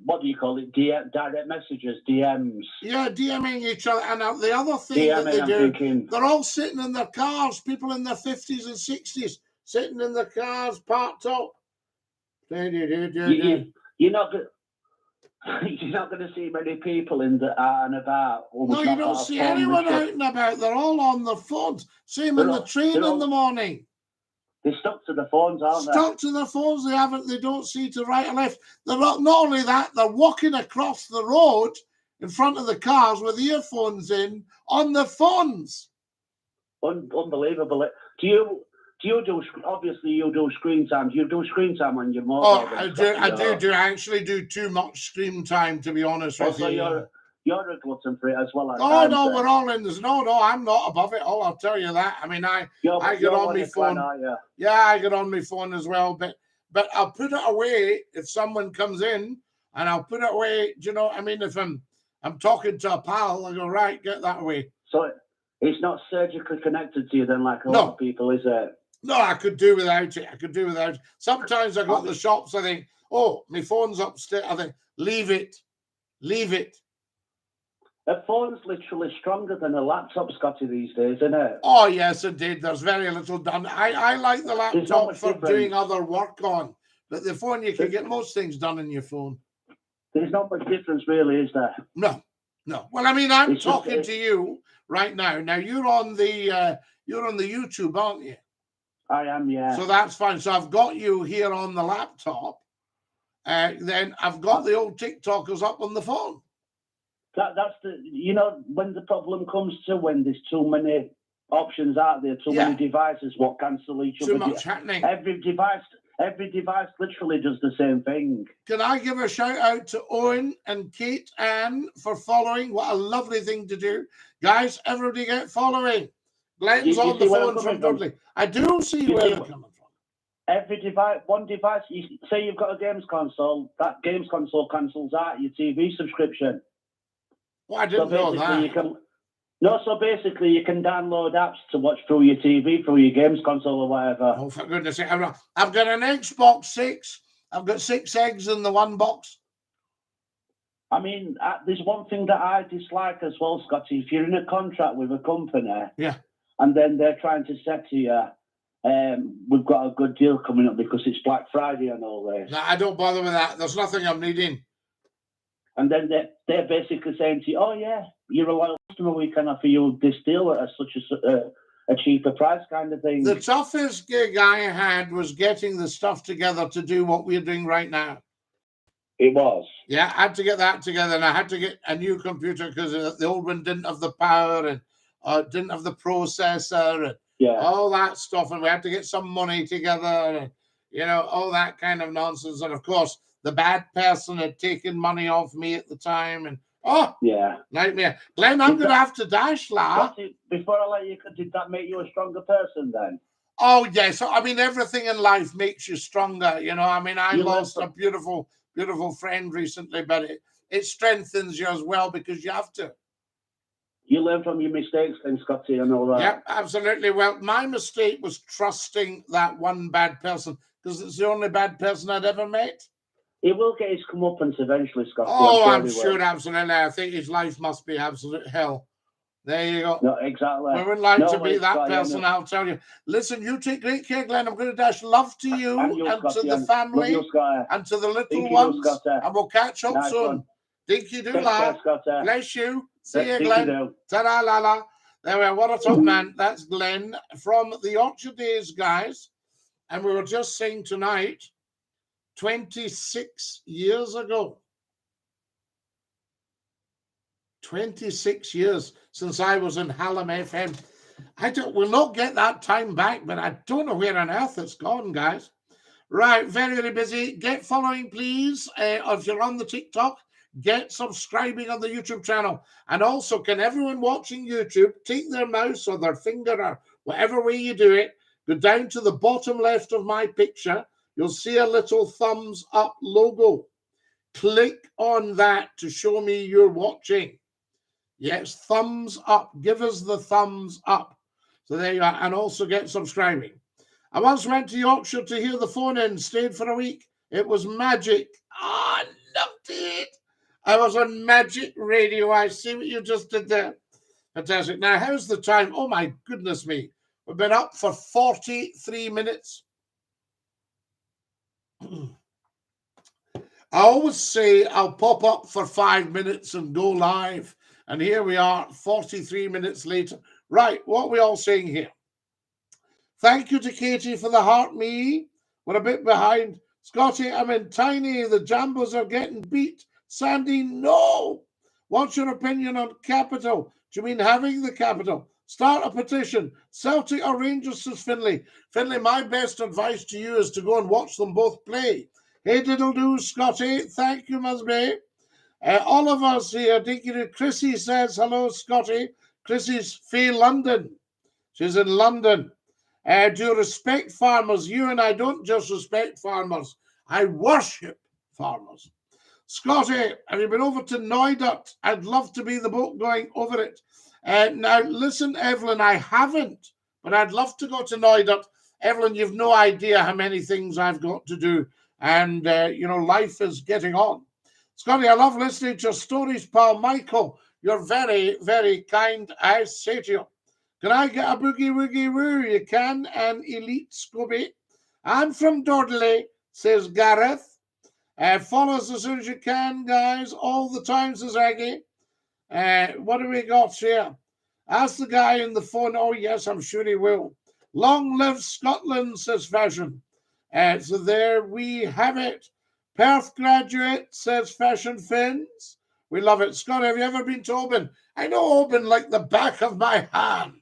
What do you call it? Direct messages, DMs. Yeah, DMing each other. And the other thing that they do, they're all sitting in their cars, people in their 50s and 60s, sitting in their cars, parked up. You're not going to see many people in the out and about. No, you don't see anyone out and about. They're all on the phones. Same in the train in the morning. They're stuck to the phones, aren't they? Stuck to the phones. They don't see to right or left. They're not only that, they're walking across the road in front of the cars with earphones in on the phones. Unbelievable. Do you do, obviously you do screen time. Do you do screen time on your mobile? Oh, I do. I actually do too much screen time, to be honest with you. You're a glutton for it as well. No, we're all in this. No, I'm not above it. Oh, I'll tell you that. I mean, I get on my phone. Yeah, I get on my phone as well. But I'll put it away if someone comes in, and I'll put it away. Do you know what I mean? If I'm talking to a pal, I go, right, get that away. So it's not surgically connected to you then, like a lot of people, is it? No, I could do without it. Sometimes I go to the shops, I think, oh, my phone's upstairs. I think, leave it. A phone's literally stronger than a laptop, Scotty, these days, isn't it? Oh, yes, indeed. There's very little done. I like the laptop for doing other work on, but the phone, you can get most things done in your phone. There's not much difference, really, is there? No. Well, I mean, I'm talking to you right now. Now, you're on the YouTube, aren't you? I am, yeah. So that's fine. So I've got you here on the laptop. Then I've got the old TikTokers up on the phone. That's when the problem comes to when there's too many options out there, too many devices, what cancel each other. Too much happening. Every device literally does the same thing. Can I give a shout out to Owen and Kate Ann for following? What a lovely thing to do. Guys, everybody get following. Glenn's on the phone from Dudley. I do see where they're coming from. every device, one device. You say you've got a games console. That games console cancels out your TV subscription. Well, I didn't know that. So basically, you can download apps to watch through your TV, through your games console or whatever. Oh, for goodness sake. I've got an Xbox 6. I've got 6 eggs in the one box. I mean, there's one thing that I dislike as well, Scotty. If you're in a contract with a company, and then they're trying to say to you, we've got a good deal coming up because it's Black Friday and all this. No, I don't bother with that. There's nothing I'm needing. And then they're basically saying to you, oh, yeah, you're a loyal customer, we can offer you this deal at such a cheaper price kind of thing. The toughest gig I had was getting the stuff together to do what we're doing right now. It was. Yeah, I had to get that together, and I had to get a new computer because the old one didn't have the power and didn't have the processor and all that stuff. And we had to get some money together and, all that kind of nonsense. And, of course, the bad person had taken money off me at the time. And, nightmare. Glenn, I'm going to have to dash, lad. Before I let you, did that make you a stronger person then? Oh, yes. I mean, everything in life makes you stronger. I mean, I lost a beautiful friend recently, but it strengthens you as well because you have to. You learn from your mistakes then, Scotty, and all that. Yeah, absolutely. Well, my mistake was trusting that one bad person because it's the only bad person I'd ever met. He will get his comeuppance eventually, Scotty. Oh, I'm sure, absolutely. I think his life must be absolute hell. There you go. No, exactly. We wouldn't like to be that person, I'll tell you. Listen, you take great care, Glenn. I'm going to dash love to you and to the family and to the little ones. And we'll catch up soon. Dinky-Doo, lad. Bless you. See you, Glenn. Ta-da, la-la. There we are. What a top man. That's Glenn from the Yorkshire Days, guys. And we were just saying tonight, 26 years ago. 26 years since I was in Hallam FM. We'll not get that time back, but I don't know where on earth it's gone, guys. Right, very, very busy. Get following, please. If you're on the TikTok, get subscribing on the YouTube channel. And also, can everyone watching YouTube take their mouse or their finger or whatever way you do it, go down to the bottom left of my picture. You'll see a little thumbs up logo. Click on that to show me you're watching. Yes, thumbs up. Give us the thumbs up. So there you are. And also get subscribing. I once went to Yorkshire to hear the phone in. Stayed for a week. It was magic. I loved it. I was on Magic Radio. I see what you just did there. Fantastic. Now, how's the time? Oh, my goodness me. We've been up for 43 minutes. I always say I'll pop up for 5 minutes and go live. And here we are, 43 minutes later. Right, what are we all saying here? Thank you to Katie for the heart me. We're a bit behind. Scotty, I'm in tiny. The Jambos are getting beat. Sandy, no. What's your opinion on capital? Do you mean having the capital? Start a petition. Celtic or Rangers, says Finlay. Finlay, my best advice to you is to go and watch them both play. Hey, diddle-doo, Scotty. Thank you, Musby. All of us here, Dinky-Doo. Chrissy says, hello, Scotty. Chrissy's Faye London. She's in London. Do you respect farmers? You and I don't just respect farmers. I worship farmers. Scotty, have you been over to Neudert? I'd love to be the boat going over it. Now, listen, Evelyn, I haven't, but I'd love to go to Neudert. Evelyn, you've no idea how many things I've got to do. And, life is getting on. Scotty, I love listening to your stories, pal. Michael, you're very, very kind, I say to you. Can I get a boogie woogie woo? You can, an elite Scooby. I'm from Dordley, says Gareth. Follow us as soon as you can, guys, all the time, says Aggie. What do we got here? Ask the guy in the phone. Oh, yes, I'm sure he will. Long live Scotland, says Fashion. So there we have it. Perth graduate, says Fashion Fins. We love it. Scott, have you ever been to Oban? I know Oban like the back of my hand.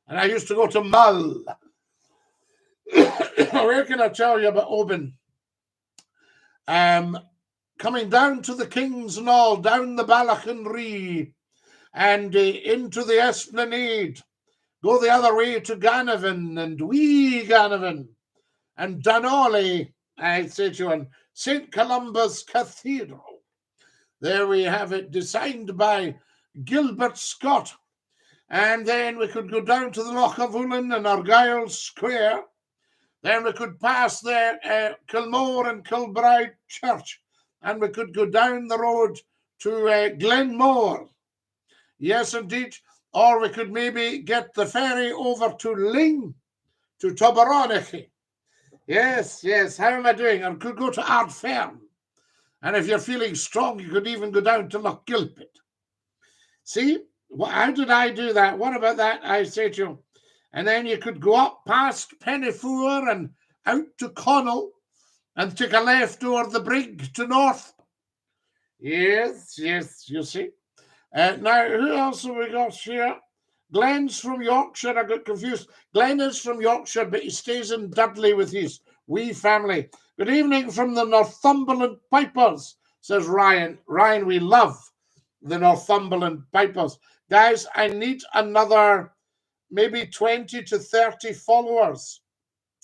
And I used to go to Mull. Where can I tell you about Oban? Coming down to the King's Knoll, down the Balachan Ree, and into the Esplanade. Go the other way to Ganavan and wee Ganavan. and Dunolly, I say to you, and St. Columba's Cathedral. There we have it, designed by Gilbert Scott. And then we could go down to the Loch of Ullin and Argyll Square. Then we could pass there Kilmore and Kilbride Church. And we could go down the road to Glenmore. Yes, indeed. Or we could maybe get the ferry over to Ling, to Toberonicky. Yes, yes. How am I doing? Or could go to Ardfern. And if you're feeling strong, you could even go down to Loch Gilpit. See? How did I do that? What about that? I say to you. And then you could go up past Pennyfoor and out to Connell and take a left over the brig to North. Yes, yes, you see. Now, who else have we got here? Glenn's from Yorkshire. I got confused. Glenn is from Yorkshire, but he stays in Dudley with his wee family. Good evening from the Northumberland Pipers, says Ryan. Ryan, we love the Northumberland Pipers. Guys, I need another maybe 20 to 30 followers.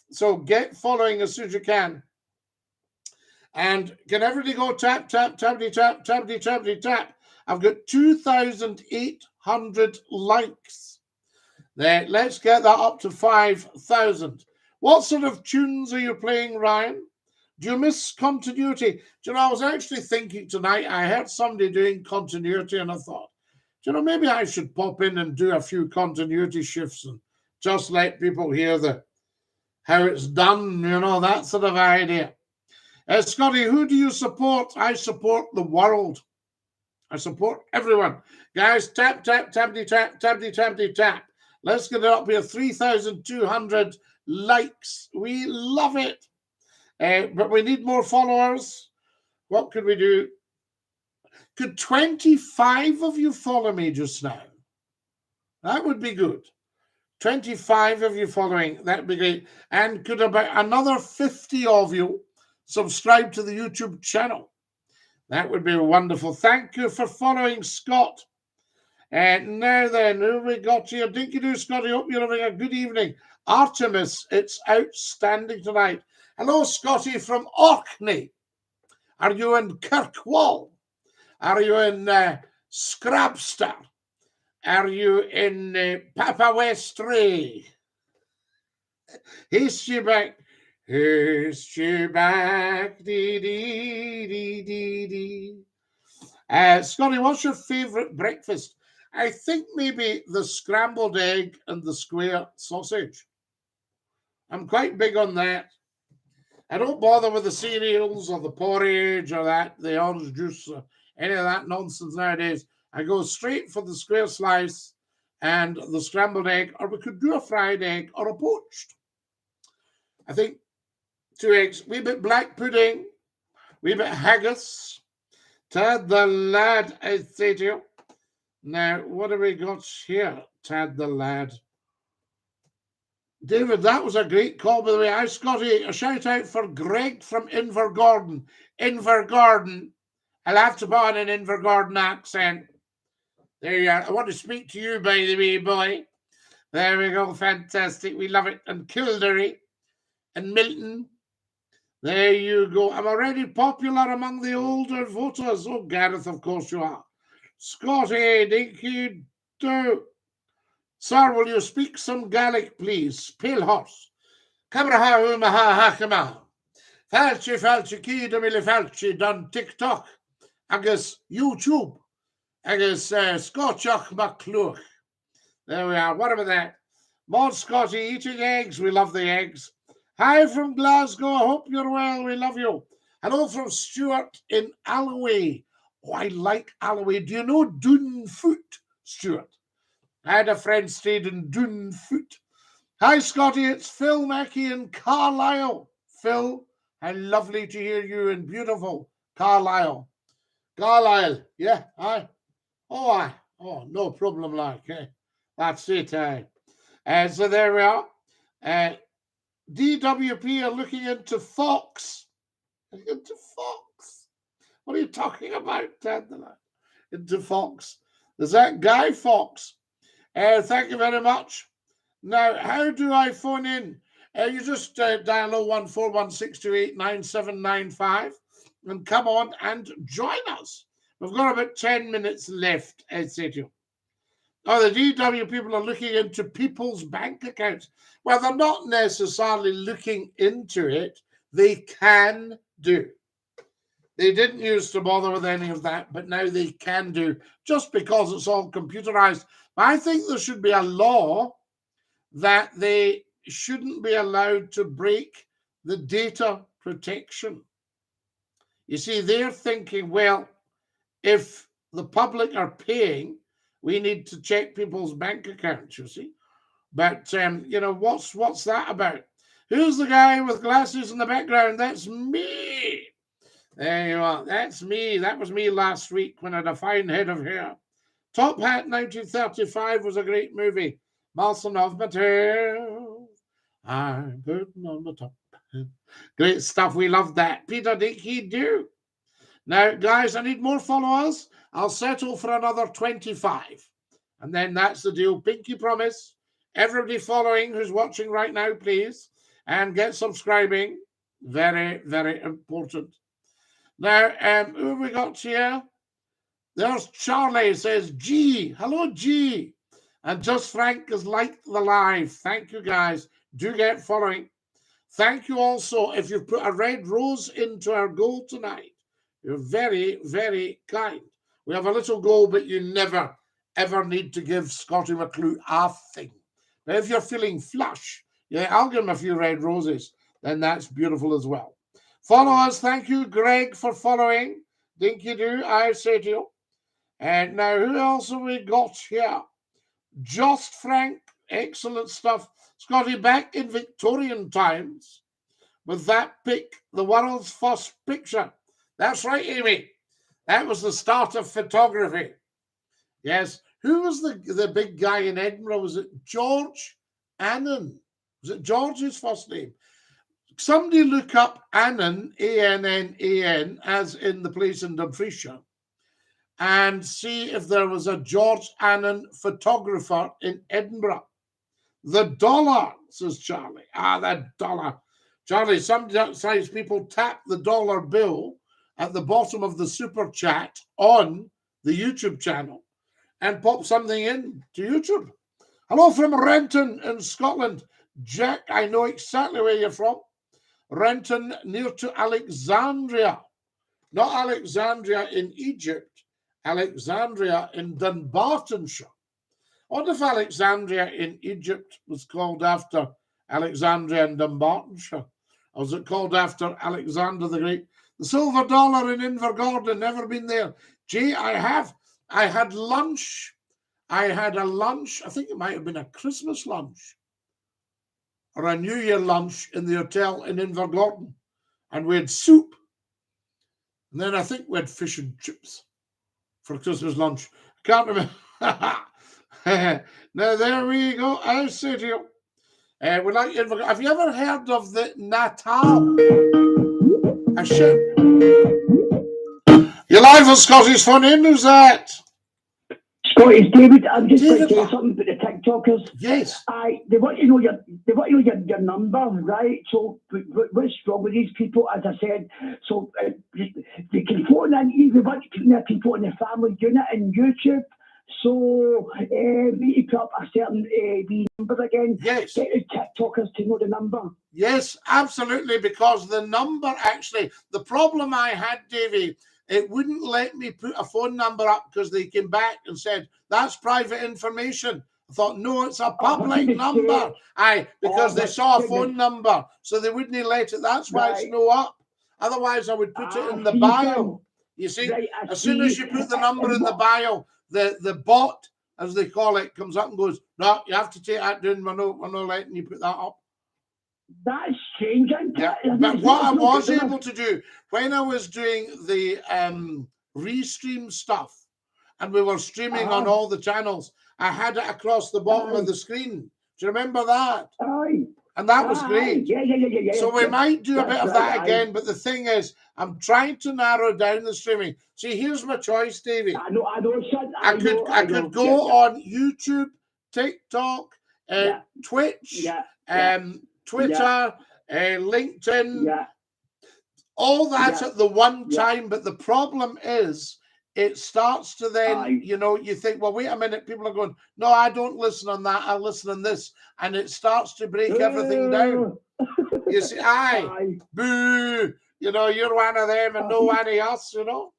So get following as soon as you can. And can everybody go tap, tap, tappity, tap, tappity, tappity, tap. I've got 2,800 likes. There, let's get that up to 5,000. What sort of tunes are you playing, Ryan? Do you miss continuity? Do you know, I was actually thinking tonight, I heard somebody doing continuity and I thought, do you know, maybe I should pop in and do a few continuity shifts and just let people hear how it's done, you know, that sort of idea. Scotty, who do you support? I support the world. I support everyone. Guys, tap, tap, tappity, tap, tappity, tappity, tap. Let's get it up here. 3,200 likes. We love it. But we need more followers. What could we do? Could 25 of you follow me just now? That would be good. 25 of you following. That would be great. And could about another 50 of you subscribe to the YouTube channel? That would be wonderful. Thank you for following, Scott. And now then, who we got here? DINKY-DOO, Scotty. Hope you're having a good evening. Artemis, it's outstanding tonight. Hello, Scotty from Orkney. Are you in Kirkwall? Are you in Scrabster? Are you in Papa Westray? He's you back. Here's you back. Dee, dee, dee, dee, dee. Scotty, what's your favourite breakfast? I think maybe the scrambled egg and the square sausage. I'm quite big on that. I don't bother with the cereals or the porridge or the orange juice or any of that nonsense nowadays. I go straight for the square slice and the scrambled egg, or we could do a fried egg or a poached. I think 2 eggs, wee bit black pudding, wee bit haggis. Tad the lad, I say to you. Now, what have we got here? Tad the lad. David, that was a great call, by the way. Hi, Scotty. A shout out for Greg from Invergordon. Invergordon. I'll have to put on an Invergordon accent. There you are. I want to speak to you, by the way, boy. There we go. Fantastic. We love it. And Kildare and Milton. There you go. I'm already popular among the older voters. Oh, Gareth, of course you are. Scotty, DINKY-DOO. Sir, will you speak some Gaelic, please? Pale horse. Cabraha maha hakama. Falchi falchi kida mili falchi done TikTok. Agus YouTube. Agus Scottie McClue. There we are. What about that? Maud Scotty eating eggs. We love the eggs. Hi from Glasgow. I hope you're well. We love you. Hello from Stuart in Alloway. Oh, I like Alloway. Do you know Doonfoot, Stuart? I had a friend stayed in Doonfoot. Hi, Scotty. It's Phil Mackey in Carlisle. Phil, how lovely to hear you in beautiful Carlisle. Carlisle, yeah, aye. Oh, aye. Oh, no problem, like, eh? That's it, aye. So there we are. DWP are looking into Fox. Into Fox. What are you talking about, Ted? Into Fox. Is that Guy Fawkes? Thank you very much. Now, how do I phone in? You just dial 01416289795 and come on and join us. We've got about 10 minutes left, etc. Oh, the DW people are looking into people's bank accounts. Well, they're not necessarily looking into it. They can do. They didn't used to bother with any of that, but now they can do, just because it's all computerized. But I think there should be a law that they shouldn't be allowed to break the data protection. You see, they're thinking, well, if the public are paying, we need to check people's bank accounts, you see. But, you know, what's that about? Who's the guy with glasses in the background? That's me. There you are. That's me. That was me last week when I had a fine head of hair. Top Hat 1935 was a great movie. Malson of my tail, I'm putting on the top. Great stuff. We love that. Peter Dinky-Doo. Now, guys, I need more followers. I'll settle for another 25. And then that's the deal. Pinky promise. Everybody following who's watching right now, please. And get subscribing. Very, very important. Now, who have we got here? There's Charlie, says G. Hello, G. And Just Frank has liked the live. Thank you, guys. Do get following. Thank you also if you've put a red rose into our goal tonight. You're very, very kind. We have a little goal, but you never, ever need to give Scottie McClue a thing. But if you're feeling flush, yeah, I'll give him a few red roses. Then that's beautiful as well. Follow us. Thank you, Greg, for following. Dinky-Doo, I say to you. And now, who else have we got here? Just Frank, excellent stuff. Scotty, back in Victorian times with that pic, the world's first picture. That's right, Amy. That was the start of photography. Yes. Who was the big guy in Edinburgh? Was it George Annan? Was it George's first name? Somebody look up Annan, A-N-N-A-N, as in the place in Dumfriesshire, and see if there was a George Annan photographer in Edinburgh. The dollar, says Charlie. Ah, that dollar. Charlie, sometimes people tap the dollar bill at the bottom of the super chat on the YouTube channel and pop something in to YouTube. Hello from Renton in Scotland. Jack, I know exactly where you're from. Renton, near to Alexandria. Not Alexandria in Egypt, Alexandria in Dunbartonshire. I wonder if Alexandria in Egypt was called after Alexandria in Dunbartonshire. Or was it called after Alexander the Great? The Silver Dollar in Invergordon, never been there. Gee, I have. I had lunch. I had a lunch. I think it might have been a Christmas lunch or a New Year lunch in the hotel in Invergordon. And we had soup. And then I think we had fish and chips for Christmas lunch. I can't remember. Now, there we go. I say to you. Have you ever heard of the Natal? A ship. You're live on Scotty's Phone In. Who's that? Scotty, it's David. I'm just going to tell you something about the TikTokers. Yes. They want to know your number, right? So what's wrong with these people? As I said, so they can phone in. They want to put people in the family unit in YouTube. So we put up a certain number again. Yes. Get the TikTokers to know the number. Yes, absolutely. Because the number actually, the problem I had, Davey, it wouldn't let me put a phone number up because they came back and said, that's private information. I thought, no, it's a public number. Because they saw a phone number, so they wouldn't let it. That's why it's no up. Otherwise, I would put it in the bio. You see, as soon as you put the number in the bio, the bot, as they call it, comes up and goes, no, you have to take that down. We're not letting you put that up. That's changing. Yeah. But what I was able to do when I was doing the restream stuff and we were streaming on all the channels, I had it across the bottom of the screen. Do you remember that? And that was great. Yeah. So we might do a bit of that again. But the thing is, I'm trying to narrow down the streaming. See, here's my choice, Davey. I could go on YouTube, TikTok, Twitch, Twitter, LinkedIn, Yeah. all that Yeah. at the one Yeah. time. But the problem is, it starts to then, Aye. you know, you think, well, wait a minute, people are going, no, I don't listen on that, I listen on this. And it starts to break everything down. You see, Aye. boo, you know, you're one of them and no one of us, you know.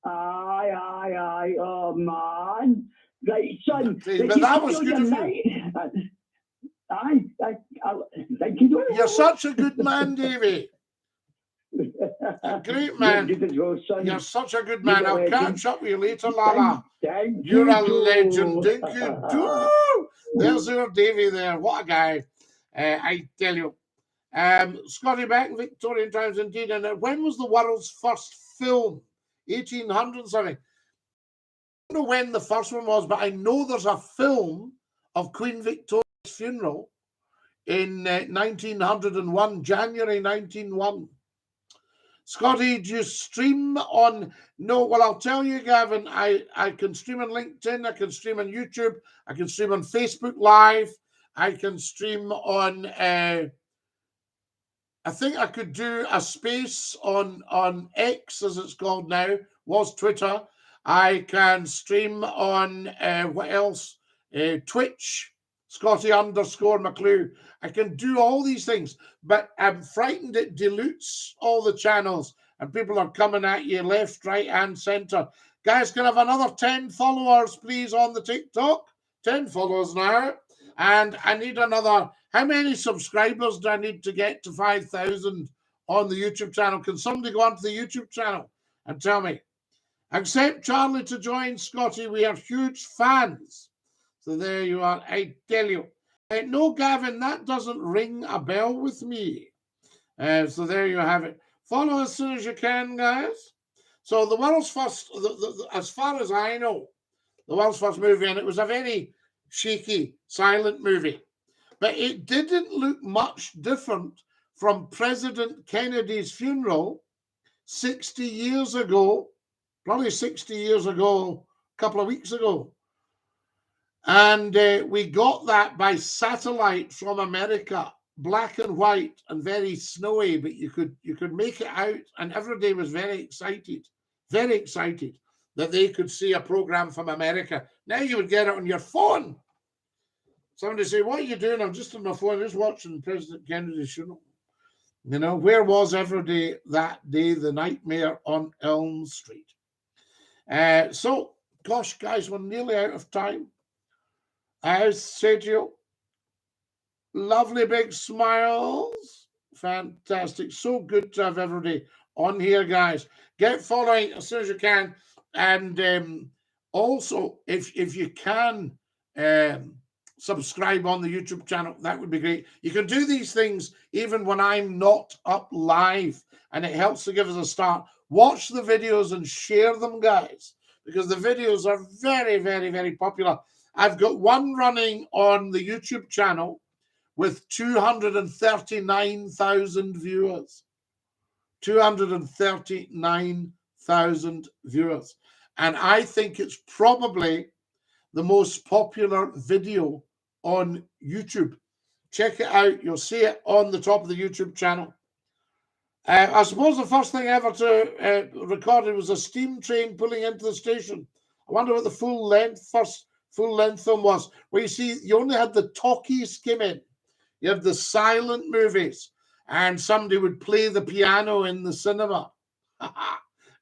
Aye. Oh, man. Right, son. But that was good of you. Aye. DINKY-DOO. You're such a good man, Davey. A great man. You're such a good man. I'll catch up with you later, Lala. You're a legend. DINKY-DOO. There's your Davey there. What a guy. I tell you. Scotty, back in Victorian times indeed. And when was the world's first film? 1800 something. I don't know when the first one was, but I know there's a film of Queen Victoria's funeral in 1901, January 1901. Scotty, do you stream on? No, well, I'll tell you, Gavin, I can stream on LinkedIn, I can stream on YouTube, I can stream on Facebook Live, I can stream on, I think I could do a space on X, as it's called now, was Twitter. I can stream on, what else? Twitch, Scottie_McClue. I can do all these things, but I'm frightened it dilutes all the channels and people are coming at you left, right, and center. Guys, can I have another 10 followers, please, on the TikTok? 10 followers now. And I need another, how many subscribers do I need to get to 5,000 on the YouTube channel? Can somebody go onto the YouTube channel and tell me? Accept Charlie to join, Scotty. We are huge fans. So there you are. I tell you. No, Gavin, that doesn't ring a bell with me. So there you have it. Follow as soon as you can, guys. So the world's first, as far as I know, the world's first movie, and it was a very shaky, silent movie. But it didn't look much different from President Kennedy's funeral 60 years ago, probably 60 years ago, a couple of weeks ago. And we got that by satellite from America, black and white and very snowy, but you could make it out, and everybody was very excited that they could see a program from America. Now you would get it on your phone. Somebody say, what are you doing? I'm just on my phone, just watching President Kennedy's funeral. You know, where was everybody that day, the nightmare on Elm Street? So, gosh, guys, we're nearly out of time. As said, you lovely big smiles. Fantastic. So good to have everybody on here, guys. Get following as soon as you can. And also, if you can subscribe on the YouTube channel, that would be great. You can do these things even when I'm not up live, and it helps to give us a start. Watch the videos and share them, guys, because the videos are very, very, very popular. I've got one running on the YouTube channel with 239,000 viewers. 239,000 viewers. And I think it's probably the most popular video on YouTube. Check it out. You'll see it on the top of the YouTube channel. I suppose the first thing ever to recorded was a steam train pulling into the station. I wonder what the first full-length film was, where you see you only had the talkies come in. You have the silent movies, and somebody would play the piano in the cinema.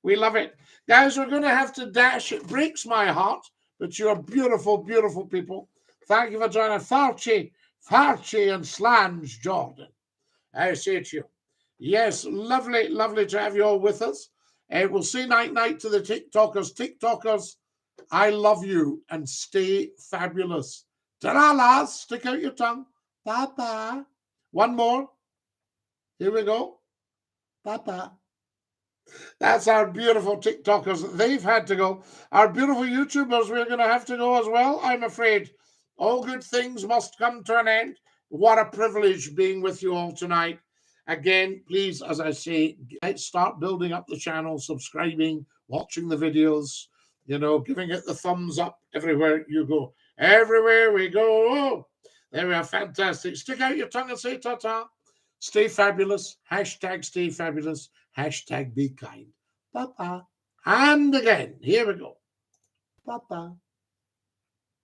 We love it. Guys, we're going to have to dash. It breaks my heart, but you're beautiful, beautiful people. Thank you for joining. Farchi and Slange Jordan. I say to you, yes, lovely, lovely to have you all with us. We'll say night-night to the TikTokers. TikTokers, I love you and stay fabulous. Ta-ra, lads. Stick out your tongue. Bye-bye. One more. Here we go. Bye-bye. That's our beautiful TikTokers. They've had to go. Our beautiful YouTubers, we're going to have to go as well, I'm afraid. All good things must come to an end. What a privilege being with you all tonight. Again, please, as I say, let's start building up the channel, subscribing, watching the videos, you know, giving it the thumbs up everywhere you go. Everywhere we go. There we are. Fantastic. Stick out your tongue and say ta-ta. Stay fabulous. Hashtag stay fabulous. Hashtag be kind. Bye-bye. And again, here we go. Bye-bye.